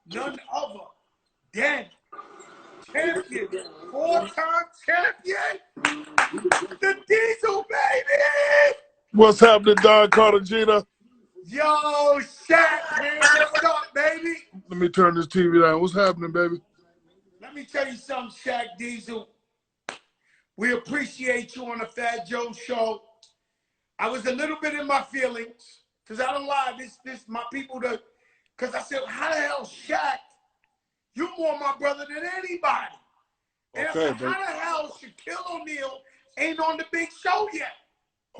none other than champion, 4-time champion, the Diesel, baby! What's happening, Don Cartagena? Yo, Shaq, man, what's up, baby? Let me turn this TV down. What's happening, baby? Let me tell you something, Shaq Diesel. We appreciate you on the Fat Joe Show. I was a little bit in my feelings, because I don't lie, this my people, because I said, how the hell, Shaq? You more my brother than anybody. And Okay, I said, how the hell Shaquille O'Neal ain't on the big show yet?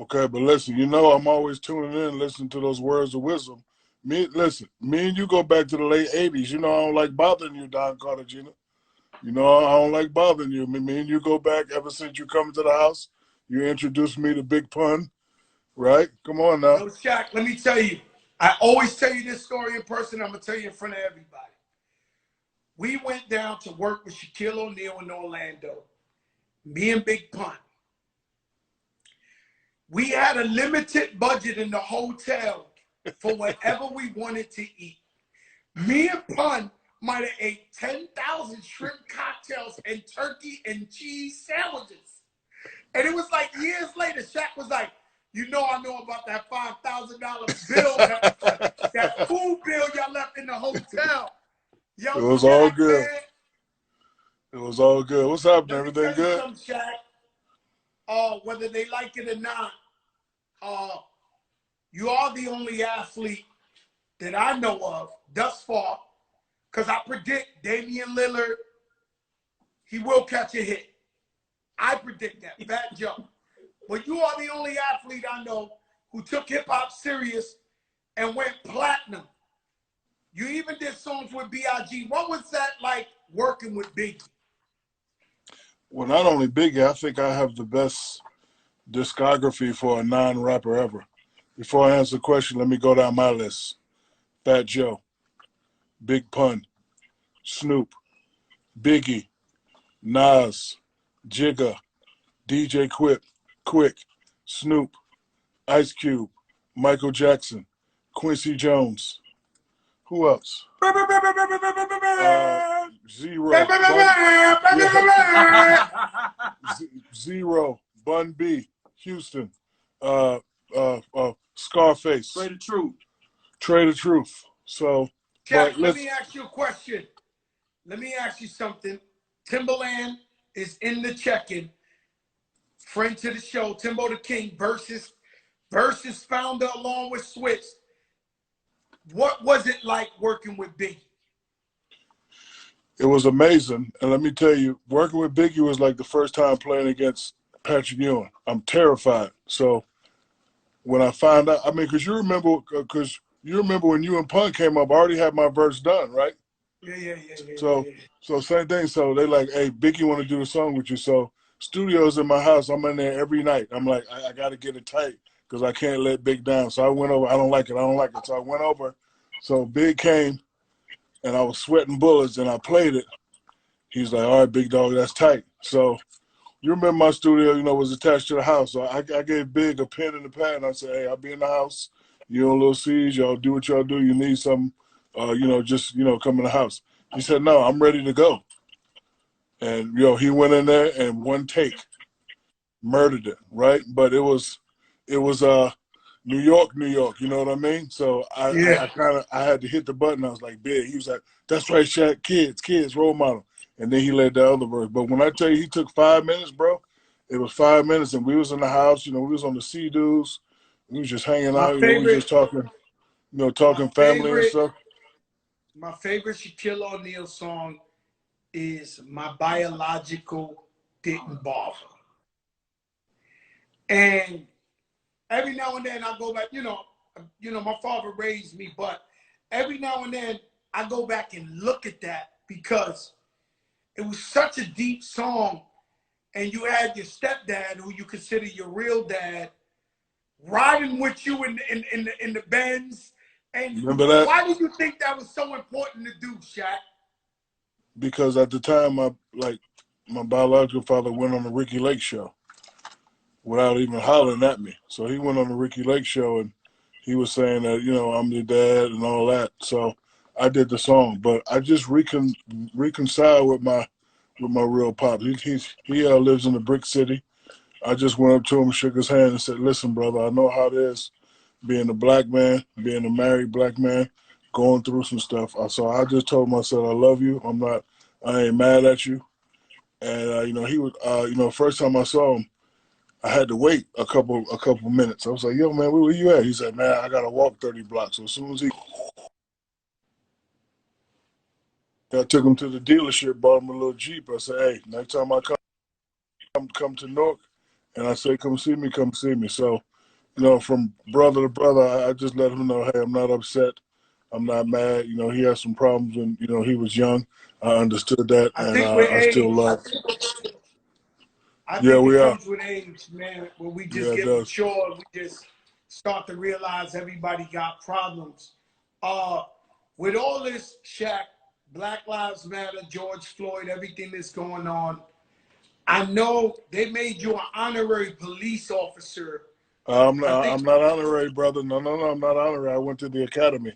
Okay, but listen, you know I'm always tuning in, listening to those words of wisdom. Me and you go back to the late 80s. You know I don't like bothering you, Don Cartagena. You know I don't like bothering you. Me and you go back ever since you come to the house. You introduced me to Big Pun, right? Come on now. Yo, Shaq, let me tell you. I always tell you this story in person. I'm going to tell you in front of everybody. We went down to work with Shaquille O'Neal in Orlando. Me and Big Pun. We had a limited budget in the hotel for whatever we wanted to eat. Me and Pun might have ate 10,000 shrimp cocktails and turkey and cheese sandwiches. And it was like years later, Shaq was like, you know I know about that $5,000 bill, that food bill y'all left in the hotel. Yo, It was Shaq, all good. Man, it was all good. What's happening? let me Everything tell you good? something, Shaq. Whether they like it or not, you are the only athlete that I know of thus far, because I predict Damian Lillard, he will catch a hit. I predict that, Fat Joe. But you are the only athlete I know who took hip-hop serious and went platinum. You even did songs with B.I.G. What was that like working with Biggie? Well, not only Biggie, I think I have the best discography for a non-rapper ever. Before I answer the question, let me go down my list. Fat Joe, Big Pun, Snoop, Biggie, Nas, Jigga, DJ Quick, Snoop, Ice Cube, Michael Jackson, Quincy Jones. Who else? Zero. Zero. Bun B. Houston. Scarface. Trey the Truth. So, Jack, let me ask you a question. Let me ask you something. Timberland is in the check-in. Friend to the show, Timbo the King versus founder along with Switch. What was it like working with Biggie? It was amazing. And let me tell you, working with Biggie was like the first time playing against Patrick Ewing. I'm terrified. So when I found out, I mean, because you remember when you and Punk came up, I already had my verse done, right? Yeah. So same thing. So they like, hey, Biggie want to do the song with you. So studio's in my house. I'm in there every night. I'm like, I got to get it tight because I can't let Big down. So I went over. I don't like it. So I went over. So Big came, and I was sweating bullets, and I played it. He's like, all right, big dog, that's tight. So you remember my studio, was attached to the house. So I gave Big a pen and a pad, and I said, hey, I'll be in the house. You on Little C's, y'all do what y'all do. You need something, just come in the house. He said, no, I'm ready to go. And, he went in there and one take, murdered it, right? But it was New York, you know what I mean? So I had to hit the button. I was like, Big. He was like, that's right, Shaq, kids, role model. And then he led the other verse. But when I tell you he took 5 minutes, bro, it was 5 minutes, and we was in the house, we was on the Sea-Doos. We was just hanging out, we was just talking, talking family and stuff. My favorite Shaquille O'Neal song is My Biological Didn't Bother. And every now and then I go back, my father raised me, but every now and then I go back and look at that because it was such a deep song. And you had your stepdad, who you consider your real dad, riding with you in the Benz. And remember that? Why did you think that was so important to do, Shaq? Because at the time, my biological father went on the Ricky Lake show without even hollering at me. So he went on the Ricky Lake show, and he was saying that, I'm your dad and all that. So I did the song, but I just reconciled with my real pop. He lives in the Brick City. I just went up to him, shook his hand, and said, "Listen, brother, I know how it is being a black man, being a married black man, going through some stuff." So I just told him, I said, "I love you. I ain't mad at you." And he would, first time I saw him, I had to wait a couple minutes. I was like, "Yo, man, where you at?" He said, "Man, I gotta walk 30 blocks." So as soon as I took him to the dealership, bought him a little Jeep. I said, "Hey, next time I come to Newark, and I say come see me, come see me." So, from brother to brother, I just let him know, hey, I'm not upset. I'm not mad. He had some problems when, he was young. I understood that, I and think with I still age, love. I Yeah, think it we are. comes with age, man, where we just Yeah, it get does. mature. We just start to realize everybody got problems. Uh, with all this, Shaq, Black Lives Matter, George Floyd, everything that's going on, I know they made you an honorary police officer. I think. I'm not honorary, brother. No, no, no. I'm not honorary. I went to the academy.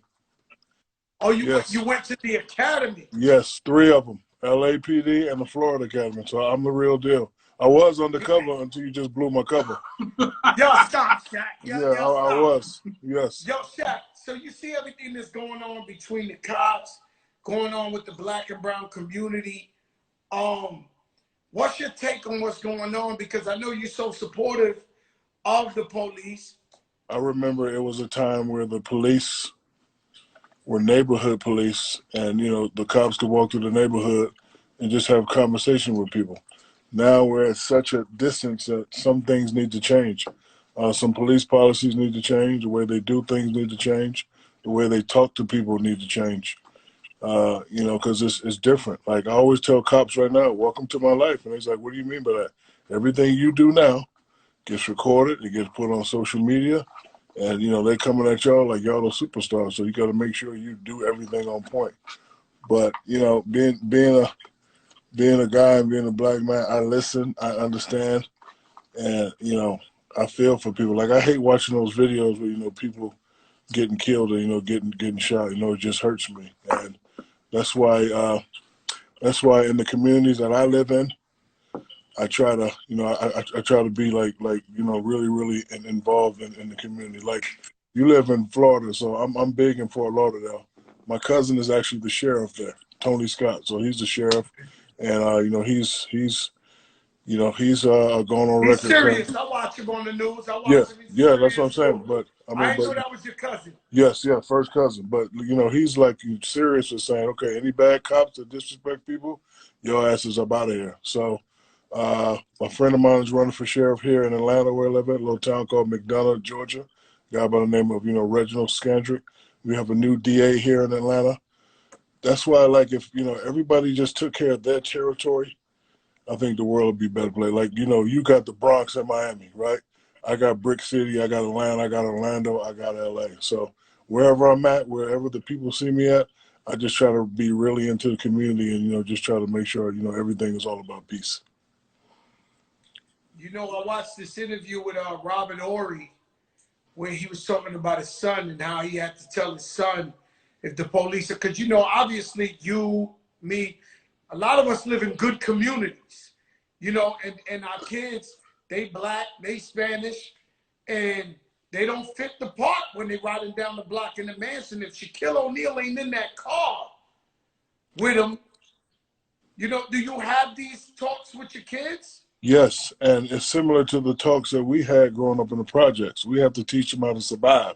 Oh, you Yes, went to the academy. yes, three of them: LAPD and the Florida Academy. So I'm the real deal. I was undercover until you just blew my cover. Yo, stop, Shaq. Yo, Yeah, yo, I stop. was. Yes. Yo, Shaq. So you see everything that's going on between the cops, going on with the black and brown community. Um, what's your take on what's going on? Because I know you're so supportive of the police. I remember it was a time where the police were neighborhood police, and the cops could walk through the neighborhood and just have a conversation with people. Now we're at such a distance that some things need to change. Some police policies need to change. The way they do things need to change. The way they talk to people need to change. Because it's different. Like I always tell cops right now, "Welcome to my life," and it's like, "What do you mean by that?" Everything you do now gets recorded. It gets put on social media. And they coming at y'all like y'all are superstars, so you got to make sure you do everything on point. But being a guy and being a black man, I listen, I understand, and I feel for people. Like I hate watching those videos where people getting killed or getting shot. It just hurts me, and that's why in the communities that I live in, I try to, I try to be like, really, really involved in the community. Like, you live in Florida, so I'm big in Fort Lauderdale. My cousin is actually the sheriff there, Tony Scott. So he's the sheriff, and he's going on He's record saying, serious. I watch him on the news. I yeah, watch him. He's a yeah, that's what I'm serious saying. dude. But I didn't know that was your cousin. yes, yeah, first cousin. But he's like serious with saying, okay, any bad cops that disrespect people, your ass is up out of here. So a friend of mine is running for sheriff here in Atlanta, where I live at, a little town called McDonough, Georgia. A guy by the name of Reginald Scandrick. We have a new DA here in Atlanta. That's why, like, if everybody just took care of their territory, I think the world would be a better place. Like, you got the Bronx and Miami, right? I got Brick City, I got Atlanta, I got Orlando, I got LA. So wherever I'm at, wherever the people see me at, I just try to be really into the community and, just try to make sure, everything is all about peace. I watched this interview with Robert Ory where he was talking about his son and how he had to tell his son if the police, because obviously you, me, a lot of us live in good communities, and our kids, they black, they Spanish, and they don't fit the part when they riding down the block in the mansion. If Shaquille O'Neal ain't in that car with them, do you have these talks with your kids? Yes, and it's similar to the talks that we had growing up in the projects. We have to teach them how to survive.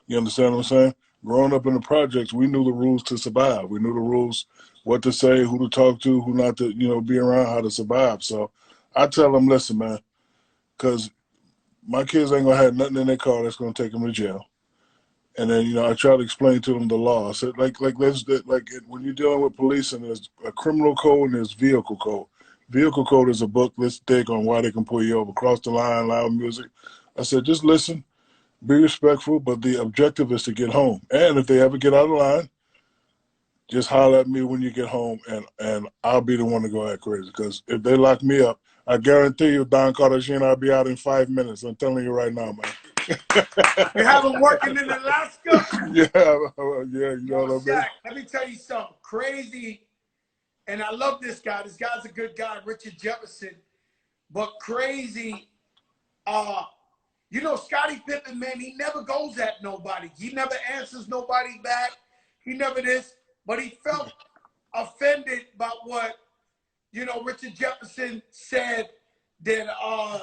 You understand what I'm saying? Growing up in the projects, we knew the rules to survive. We knew the rules, what to say, who to talk to, who not to, be around, how to survive. So I tell them, listen, man, because my kids ain't gonna have nothing in their car that's gonna take them to jail. And then I try to explain to them the law. I said, when you're dealing with police, and there's a criminal code and there's vehicle code. Vehicle code is a book this thick on why they can pull you over, cross the line, loud music. I said, just listen, be respectful, but the objective is to get home. And if they ever get out of line, just holler at me when you get home, and I'll be the one to go act crazy. Because if they lock me up, I guarantee you, Don Cartagena, I'll be out in 5 minutes. I'm telling you right now, man. You have him working in Alaska? Yeah, you know what I mean? Shaq, let me tell you something crazy. And I love this guy. This guy's a good guy, Richard Jefferson. But crazy, you know, Scottie Pippen, man, he never goes at nobody. He never answers nobody back. He never this. But he felt offended by what, you know, Richard Jefferson said that